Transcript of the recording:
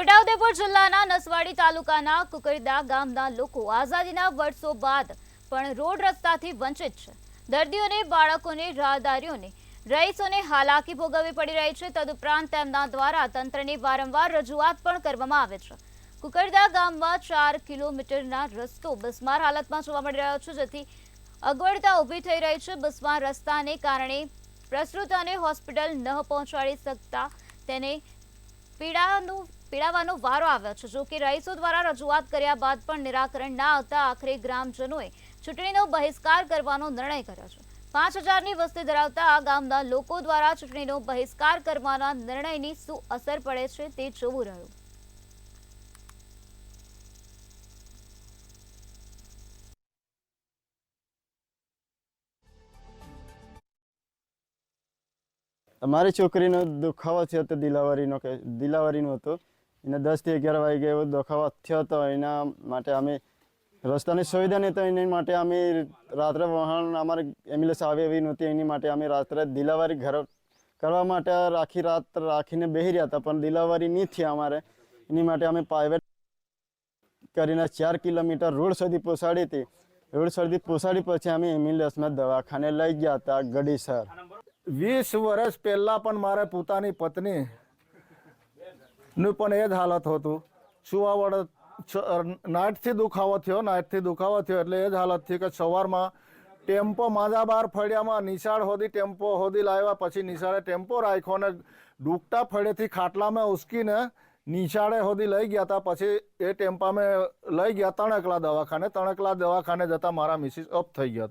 છોટાઉદેપુર જિલ્લાના નસવાડી તાલુકાના કુકરદા ગામના લોકો આઝાદીના વર્ષો બાદ પણ રોડ રસ્તાથી વંચિત છે। દર્દીઓને, બાળકોને, રાહદારીઓને, રહીશોને હાલાકી ભોગવવી પડી રહી છે। તદુપરાંત તેમના દ્વારા તંત્રને વારંવાર રજૂઆત પણ કરવામાં આવે છે। કુકરદા ગામમાં 4 કિલોમીટરના રસ્તો બિસ્માર હાલતમાં જોવા મળી રહ્યો છે, જેથી અગવડતા ઊભી થઈ રહી છે। બિસ્માર રસ્તાને કારણે પ્રસૂતાને હોસ્પિટલ ન પહોંચાડી શકતા તેને પીડાવાનો વારો આવ્યો છે। જો કે રહીશો દ્વારા રજૂઆત કર્યા બાદ પણ નિરાકરણ ના આવતા આખરે ગ્રામજનોએ ચૂંટણીનો બહિષ્કાર કરવાનો નિર્ણય કર્યો છે। 5000ની વસ્તી ધરાવતા આ ગામના લોકો દ્વારા ચૂંટણીનો બહિષ્કાર કરવાના નિર્ણયની શું અસર પડે છે તે જોવું રહ્યું। મારી છોકરીનો દુખાવો થયો હતો, દિલાવરીનો હતો। એને 10 થી 11 વાગે એવો દુખાવો થયો હતો। એના માટે અમે રસ્તાની સુવિધા નહીં તો એની માટે અમે રાત્રે વાહન અમારે એમ્બ્યુલન્સ આવે એવી નહોતી। એની માટે અમે રાત્રે દિલાવરી ઘર કરવા માટે આખી રાત રાખીને બેસી રહ્યા હતા, પણ દિલાવરી નહીં થઈ અમારે। એની માટે અમે પ્રાઇવેટ કરીને 4 કિલોમીટર રોડ સુધી પહોંચાડી હતી। રોડ સુધી પહોંચાડી પછી અમે એમ્બ્યુલન્સમાં દવાખાને લઈ ગયા હતા ગડીસર। 20 વર્ષ પહેલા પણ મારે પોતાની પત્ની નું પણ એ જ હાલત હતું। નાઇટથી દુખાવો થયો એટલે એ જ હાલત થઈ કે સવારમાં ટેમ્પો માજા બાર ફળિયામાં નિશાળ હોદી ટેમ્પો હોદી લાવ્યા, પછી નિશાળે ટેમ્પો રાખ્યો ને ડૂબતા ફળેથી ખાટલામાં ઉસકીને નિશાળે હોદી લઈ ગયા હતા। પછી એ ટેમ્પામાં લઈ ગયા તણકલા દવાખાને જતા મારા મિસિસ અપ થઈ ગયા।